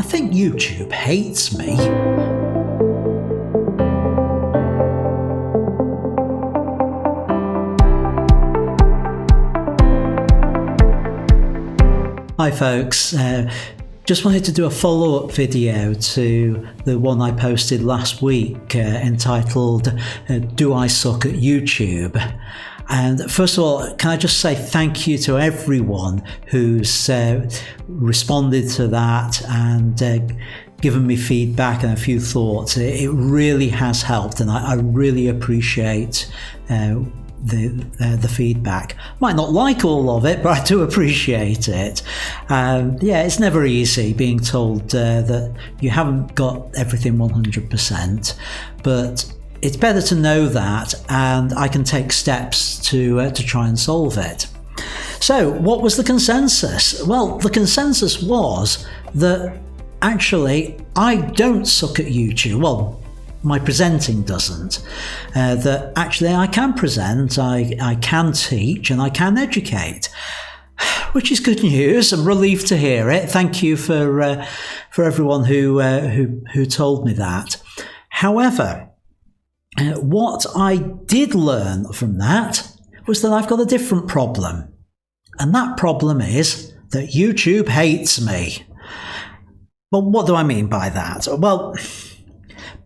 think YouTube hates me. Hi folks, just wanted to do a follow-up video to the one I posted last week entitled Do I Suck at YouTube? And first of all, can I just say thank you to everyone who's responded to that and given me feedback and a few thoughts. It really has helped, and I really appreciate the feedback. Might not like all of it, but I do appreciate it. Yeah, it's never easy being told that you haven't got everything 100%, but it's better to know that, and I can take steps to try and solve it. So what was the consensus? Well, the consensus was that actually I don't suck at YouTube. Well, my presenting doesn't. That actually I can present, I can teach, and I can educate, which is good news. I'm relieved to hear it. Thank you for everyone who told me that. However, what I did learn from that was that I've got a different problem, and that problem is that YouTube hates me. Well, what do I mean by that? Well,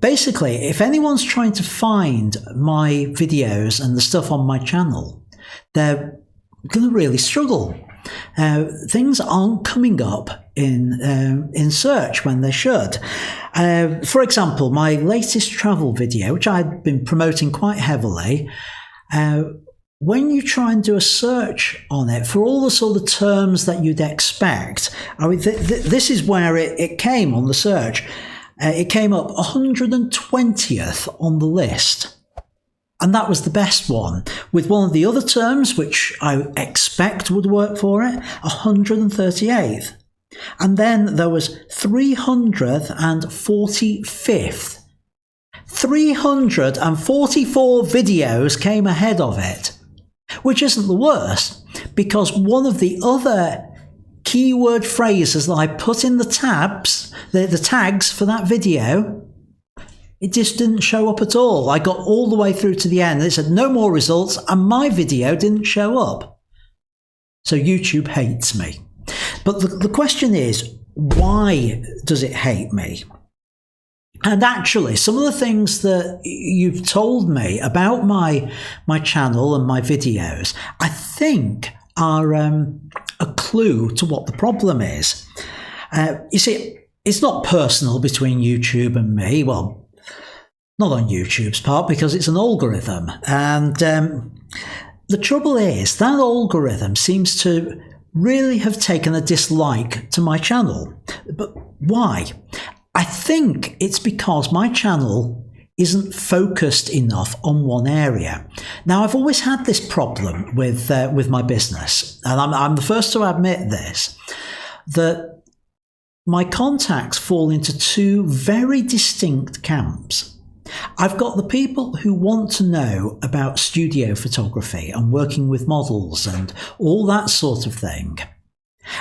basically, if anyone's trying to find my videos and the stuff on my channel, they're going to really struggle. Things aren't coming up in search when they should. For example, my latest travel video, which I'd been promoting quite heavily, when you try and do a search on it for all the sort of terms that you'd expect, I mean, this is where it came on the search. It came up 120th on the list. And that was the best one, with one of the other terms, which I expect would work for it, 138th. And then there was 345th. 344 videos came ahead of it, which isn't the worst, because one of the other keyword phrases that I put in the tabs, the tags for that video, it just didn't show up at all. I got all the way through to the end and it said no more results, and my video didn't show up. So YouTube hates me. But the question is, why does it hate me? And actually, some of the things that you've told me about my channel and my videos, I think are a clue to what the problem is. You see, it's not personal between YouTube and me. Well, not on YouTube's part, because it's an algorithm. And the trouble is that algorithm seems to really have taken a dislike to my channel. But why? I think it's because my channel isn't focused enough on one area. Now, I've always had this problem with my business, and I'm the first to admit this, that my contacts fall into two very distinct camps. I've got the people who want to know about studio photography and working with models and all that sort of thing.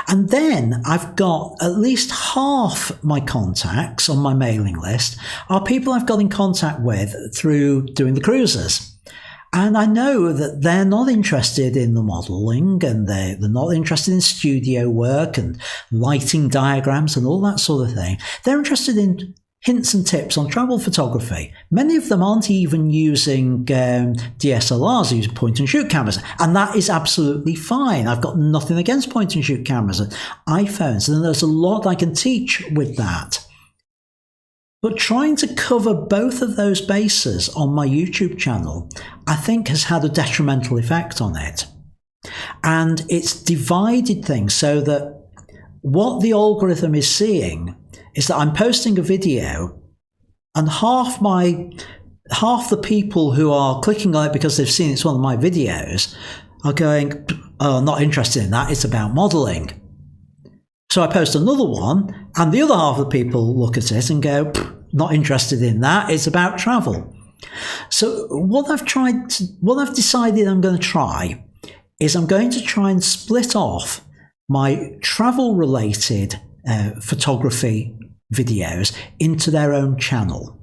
And then I've got at least half my contacts on my mailing list are people I've got in contact with through doing the cruises. And I know that they're not interested in the modeling, and they're not interested in studio work and lighting diagrams and all that sort of thing. They're interested in hints and tips on travel photography. Many of them aren't even using DSLRs, using point and shoot cameras, and that is absolutely fine. I've got nothing against point and shoot cameras and iPhones, and there's a lot I can teach with that. But trying to cover both of those bases on my YouTube channel, I think, has had a detrimental effect on it. And it's divided things so that what the algorithm is seeing is that I'm posting a video, and half the people who are clicking on it because they've seen it's one of my videos are going, oh, not interested in that, it's about modeling. So I post another one, and the other half of the people look at it and go, not interested in that, it's about travel. So what I've decided I'm going to try is I'm going to try and split off my travel related photography videos into their own channel.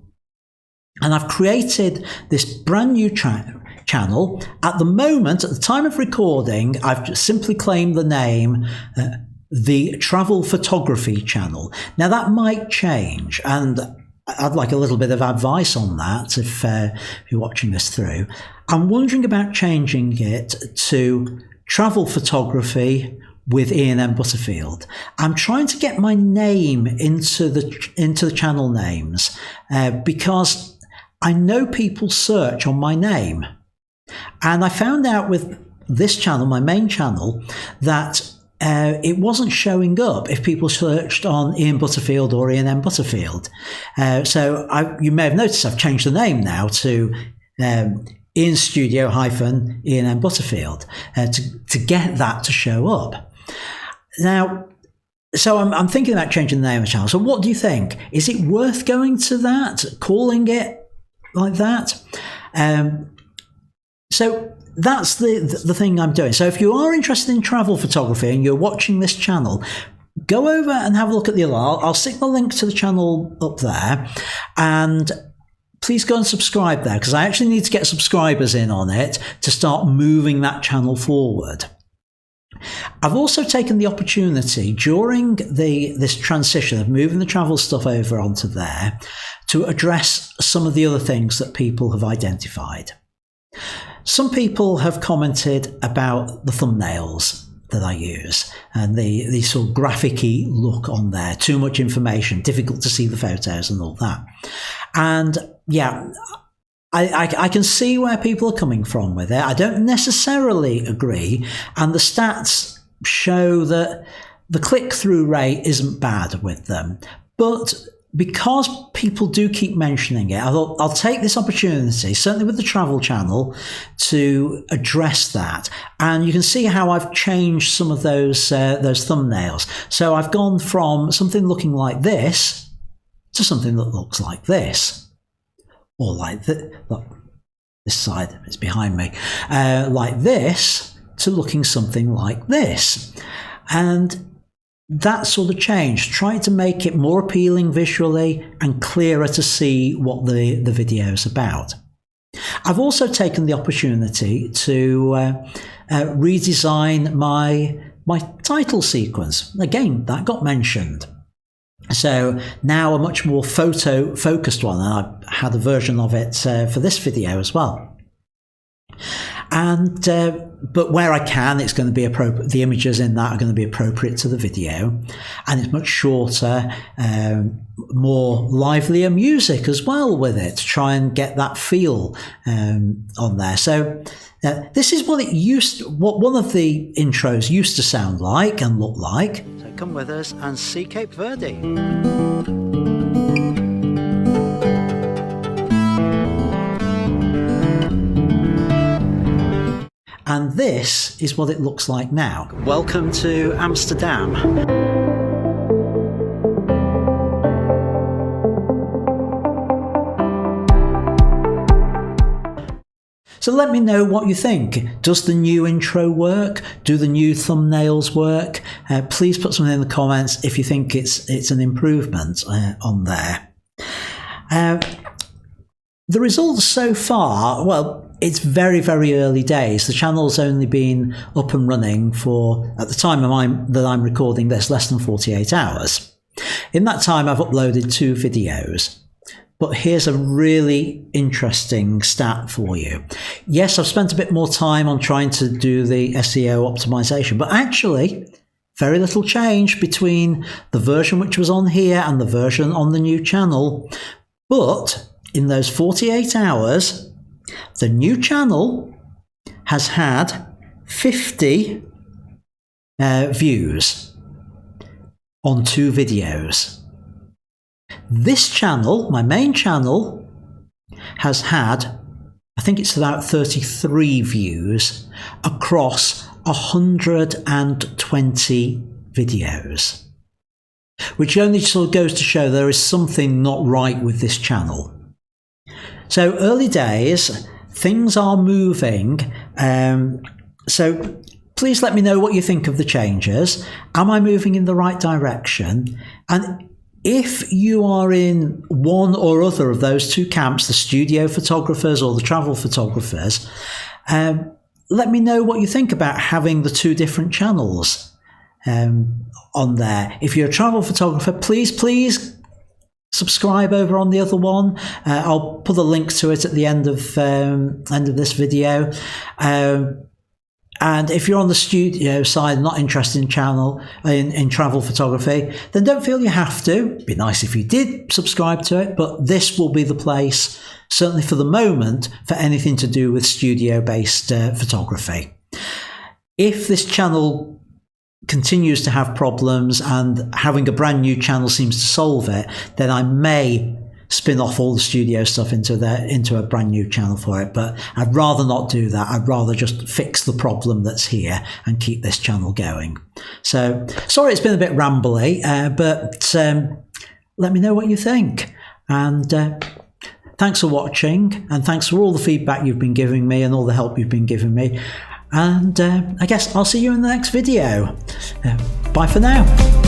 And I've created this brand new channel. At the moment, at the time of recording, I've just simply claimed the name the Travel Photography channel. Now that might change, and I'd like a little bit of advice on that if you're watching this through. I'm wondering about changing it to Travel Photography with Ian M. Butterfield. I'm trying to get my name into the channel names because I know people search on my name. And I found out with this channel, my main channel, that it wasn't showing up if people searched on Ian Butterfield or Ian M. Butterfield. So you may have noticed I've changed the name now to iansstudio - Ian M. Butterfield to get that to show up. Now, so I'm thinking about changing the name of the channel. So what do you think? Is it worth going to that, calling it like that? So that's the thing I'm doing. So if you are interested in travel photography and you're watching this channel, go over and have a look at the other. I'll stick the link to the channel up there, and please go and subscribe there, because I actually need to get subscribers in on it to start moving that channel forward. I've also taken the opportunity during this transition of moving the travel stuff over onto there to address some of the other things that people have identified. Some people have commented about the thumbnails that I use and the sort of graphic-y look on there, too much information, difficult to see the photos and all that. And yeah, I can see where people are coming from with it. I don't necessarily agree, and the stats show that the click-through rate isn't bad with them. But because people do keep mentioning it, I thought I'll take this opportunity, certainly with the travel channel, to address that. And you can see how I've changed some of those thumbnails. So I've gone from something looking like this to something that looks like this. Or like this. Look, this side is behind me. Like this to looking something like this. And that sort of change, trying to make it more appealing visually and clearer to see what the video is about. I've also taken the opportunity to redesign my title sequence. Again, that got mentioned. So now a much more photo focused one, and I had a version of it for this video as well. And but where I can, it's going to be appropriate. The images in that are going to be appropriate to the video, and it's much shorter, more livelier music as well with it to try and get that feel on there. So this is what what one of the intros used to sound like and look like. So come with us and see Cape Verde. And this is what it looks like now. Welcome to Amsterdam. So let me know what you think. Does the new intro work? Do the new thumbnails work? Please put something in the comments if you think it's an improvement on there. The results so far, well, it's very, very early days. The channel's only been up and running for, at the time that I'm recording this, less than 48 hours. In that time, I've uploaded 2 videos. But here's a really interesting stat for you. Yes, I've spent a bit more time on trying to do the SEO optimization, but actually, very little change between the version which was on here and the version on the new channel. But in those 48 hours, the new channel has had 50 views on 2 videos. This channel, my main channel, has had, I think it's about 33 views across 120 videos, which only sort of goes to show there is something not right with this channel. So early days, things are moving. So please let me know what you think of the changes. Am I moving in the right direction? And If you are in one or other of those two camps, the studio photographers or the travel photographers, let me know what you think about having the two different channels on there. If you're a travel photographer, please subscribe over on the other one. I'll put a link to it at the end of this video. And if you're on the studio side, not interested in travel photography, then don't feel you have to. It'd be nice if you did subscribe to it, but this will be the place, certainly for the moment, for anything to do with studio-based photography. If this channel continues to have problems and having a brand new channel seems to solve it, then I may spin off all the studio stuff into a brand new channel for it, but I'd rather not do that. I'd rather just fix the problem that's here and keep this channel going. So sorry it's been a bit rambly, but let me know what you think. And thanks for watching, and thanks for all the feedback you've been giving me and all the help you've been giving me. And I guess I'll see you in the next video. Bye for now.